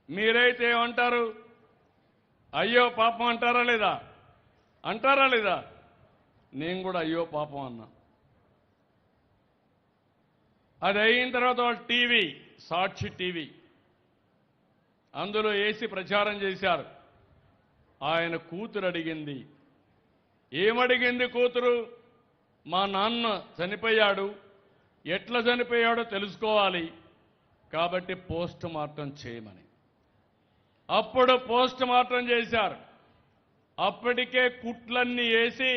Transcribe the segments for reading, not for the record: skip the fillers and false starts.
మీరైతే ఏమంటారు? అయ్యో పాపం అంటారా లేదా? అంటారా లేదా? నేను కూడా అయ్యో పాపం అన్నా. అది అయిన తర్వాత వాళ్ళు టీవీ, సాక్షి టీవీ, అందులో వేసి ప్రచారం చేశారు. ఆయన కూతురు అడిగింది. ఏమడిగింది కూతురు? మా నాన్న చనిపోయాడు, ఎట్లా చనిపోయాడో తెలుసుకోవాలి కాబట్టి పోస్ట్ మార్టం చేయమని. అప్పుడు పోస్ట్ మార్టం చేశారు. అప్పటికే కుట్లన్నీ వేసి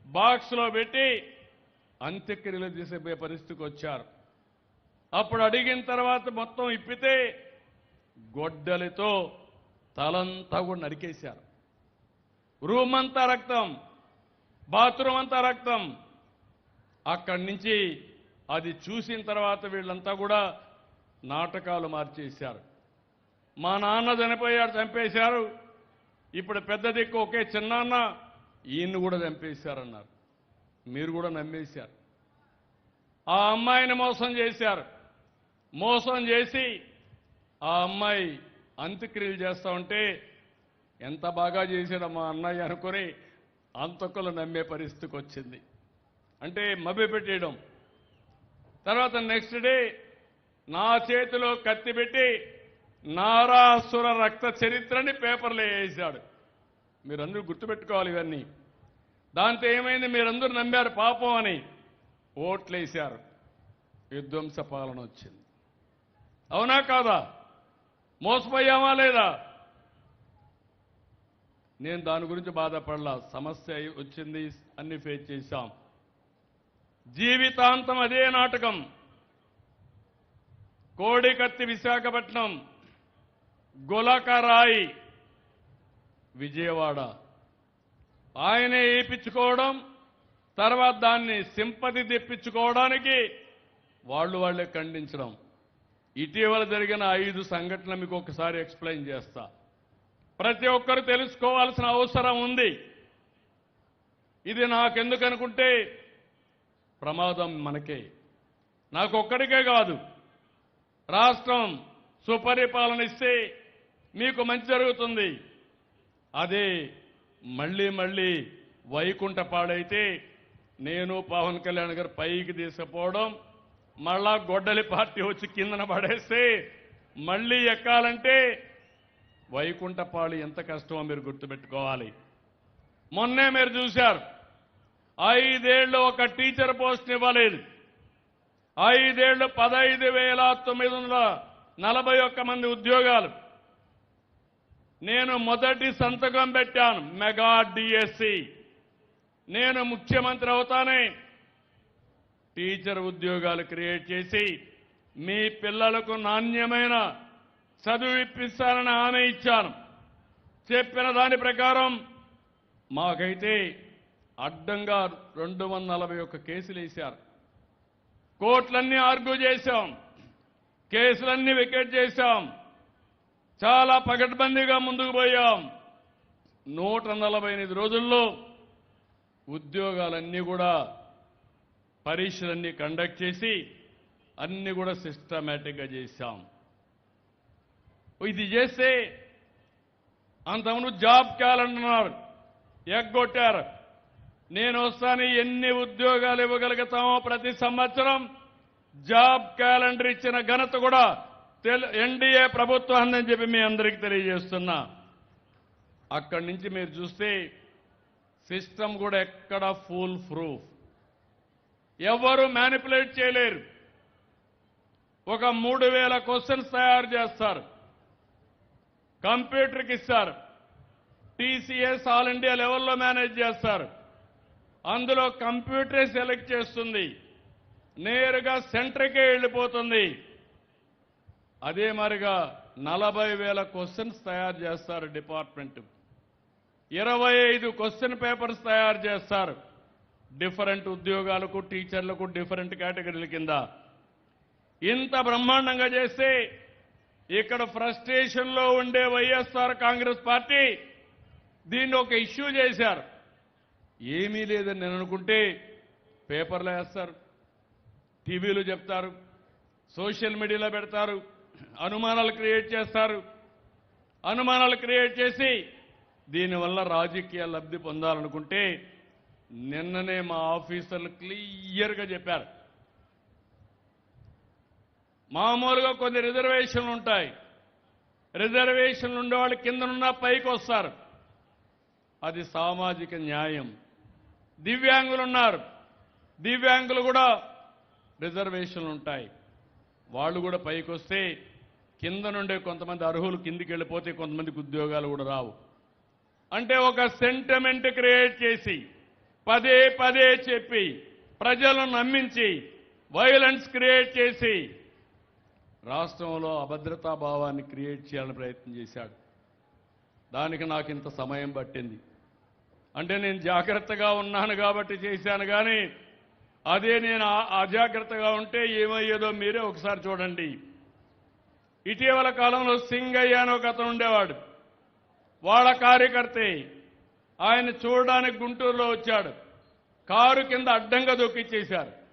బాక్స్లో పెట్టి అంత్యక్రియలు చేసే పరిస్థితికి వచ్చారు. అప్పుడు అడిగిన తర్వాత మొత్తం ఇప్పితే గొడ్డలితో తలంతా కూడా నరికేశారు. రూమ్ అంతా రక్తం, బాత్రూమ్ అంతా రక్తం. అక్కడి నుంచి అది చూసిన తర్వాత వీళ్ళంతా కూడా నాటకాలు మార్చేశారు. మా నాన్న చనిపోయాడు, చంపేశారు. ఇప్పుడు పెద్ద దిక్కు ఒకే చిన్నాన్న, ఈయన్ని కూడా చంపేశారన్నారు. మీరు కూడా నమ్మేశారు. ఆ అమ్మాయిని మోసం చేశారు. మోసం చేసి ఆ అమ్మాయి అంత్యక్రియలు చేస్తా ఉంటే ఎంత బాగా చేశాడు మా అన్నయ్య అనుకుని అంతకులు నమ్మే పరిస్థితికి వచ్చింది. అంటే మభ్యపెట్టేయడం. తర్వాత నెక్స్ట్ డే నా చేతిలో కత్తి పెట్టి నారాసుర రక్త చరిత్రని పేపర్లో వేసాడు. మీరందరూ గుర్తుపెట్టుకోవాలి ఇవన్నీ. దాంతో ఏమైంది? మీరందరూ నమ్మారు పాపం అని, ఓట్లేశారు. విధ్వంస పాలన వచ్చింది. అవునా కాదా? మోసపోయామా లేదా? నేను దాని గురించి బాధపడలా. సమస్య వచ్చింది, అన్ని ఫేస్ చేశాం. జీవితాంతం అదే నాటకం. కోడికత్తి విశాఖపట్నం, గులకరాయి విజయవాడ, ఆయనే ఏపించుకోవడం, తర్వాత దాన్ని సింపతి తెప్పించుకోవడానికి వాళ్ళే ఖండించడం. ఇటీవల జరిగిన 5 సంఘటనలు మీకు ఒకసారి ఎక్స్ప్లెయిన్ చేస్తా. ప్రతి ఒక్కరు తెలుసుకోవాల్సిన అవసరం ఉంది. ఇది నాకెందుకు అనుకుంటే ప్రమాదం మనకే, నాకొక్కడికే కాదు. రాష్ట్రం సుపరిపాలన ఇస్తే మీకు మంచి జరుగుతుంది. అదే మళ్ళీ వైకుంఠ పాడైతే నేను పవన్ కళ్యాణ్ గారు పైకి తీసుకుపోవడం, మళ్ళా గొడ్డలి పార్టీ వచ్చి కిందన పడేస్తే మళ్ళీ ఎక్కాలంటే వైకుంఠపాళి ఎంత కష్టమో మీరు గుర్తుపెట్టుకోవాలి. మొన్నే మీరు చూశారు, 5 ఏళ్ళు ఒక టీచర్ పోస్ట్ ఇవ్వలేదు. 5 ఏళ్ళు 15,941 మంది ఉద్యోగాలు. నేను మొదటి సంతకం పెట్టాను మెగా డిఎస్సి. నేను ముఖ్యమంత్రి అవుతానే టీచర్ ఉద్యోగాలు క్రియేట్ చేసి మీ పిల్లలకు నాణ్యమైన చదువు ఇప్పిస్తానని హామీ ఇచ్చాను. చెప్పిన దాని ప్రకారం మాకైతే అడ్డంగా 241 కేసులు వేశారు. కోర్టులన్నీ ఆర్గ్యూ చేశాం, కేసులన్నీ వికెట్ చేశాం, చాలా పకడ్బందీగా ముందుకు పోయాం. 148 రోజుల్లో ఉద్యోగాలన్నీ కూడా పరీక్షలన్నీ కండక్ట్ చేసి అన్ని కూడా సిస్టమేటిక్గా చేశాం. ఇది చేస్తే అంతకుముందు జాబ్ క్యాలెండర్ అన్నారు, ఎగ్గొట్టారు. నేను వస్తాను, ఎన్ని ఉద్యోగాలు ఇవ్వగలుగుతామో ప్రతి సంవత్సరం జాబ్ క్యాలెండర్ ఇచ్చిన ఘనత కూడా ఎన్డీఏ ప్రభుత్వం అని చెప్పి మీ అందరికీ తెలియజేస్తున్నా. అక్కడి నుంచి మీరు చూస్తే సిస్టమ్ కూడా ఎక్కడ ఫుల్ ప్రూఫ్, ఎవరు మ్యానిపులేట్ చేయలేరు. ఒక 3,000 క్వశ్చన్స్ తయారు చేస్తారు, కంప్యూటర్కి ఇస్తారు. టీసీఎస్ ఆల్ ఇండియా లెవెల్లో మేనేజ్ చేస్తారు. అందులో కంప్యూటరే సెలెక్ట్ చేస్తుంది, నేరుగా సెంటర్కే వెళ్ళిపోతుంది. అదే మరిగా 40,000 క్వశ్చన్స్ తయారు చేస్తారు డిపార్ట్మెంట్. 25 క్వశ్చన్ పేపర్స్ తయారు చేస్తారు. డిఫరెంట్ ఉద్యోగాలకు, టీచర్లకు డిఫరెంట్ కేటగిరీల కింద. ఇంత బ్రహ్మాండంగా చేస్తే ఇక్కడ ఫ్రస్ట్రేషన్లో ఉండే వైఎస్ఆర్ కాంగ్రెస్ పార్టీ దీన్ని ఒక ఇష్యూ చేశారు. ఏమీ లేదని నేను అనుకుంటే పేపర్లో వేస్తారు, టీవీలో చెప్తారు, సోషల్ మీడియాలో పెడతారు, అనుమానాలు క్రియేట్ చేస్తారు. అనుమానాలు క్రియేట్ చేసి దీనివల్ల రాజకీయ లబ్ధి పొందాలనుకుంటే నిన్ననే మా ఆఫీసర్లు క్లియర్గా చెప్పారు. మామూలుగా కొన్ని రిజర్వేషన్లు ఉంటాయి. రిజర్వేషన్లు ఉండేవాళ్ళు కిందనున్న పైకి వస్తారు. అది సామాజిక న్యాయం. దివ్యాంగులు ఉన్నారు. దివ్యాంగులు కూడా రిజర్వేషన్లు ఉంటాయి. వాళ్ళు కూడా పైకి వస్తే కింద నుండే కొంతమంది అర్హులు కిందికి వెళ్ళిపోతే కొంతమందికి ఉద్యోగాలు కూడా రావు. అంటే ఒక సెంటిమెంట్ క్రియేట్ చేసి పదే పదే చెప్పి ప్రజలను నమ్మించి వైలెన్స్ క్రియేట్ చేసి రాష్ట్రంలో అభద్రతా భావాన్ని క్రియేట్ చేయాలని ప్రయత్నం చేశాడు. దానికి నాకు ఇంత సమయం పట్టింది. అంటే నేను జాగ్రత్తగా ఉన్నాను కాబట్టి చేశాను, కానీ అదే నేను అజాగ్రత్తగా ఉంటే ఏమయ్యేదో మీరే ఒకసారి చూడండి. ఇటీవల కాలంలో సింగయ్య అని ఒక అతను ఉండేవాడు. వాళ్ళ కార్యకర్తే. ఆయన చూడడానికి గుంటూరులో వచ్చాడు. కారు కింద అడ్డంగా దొక్కిచ్చేశారు.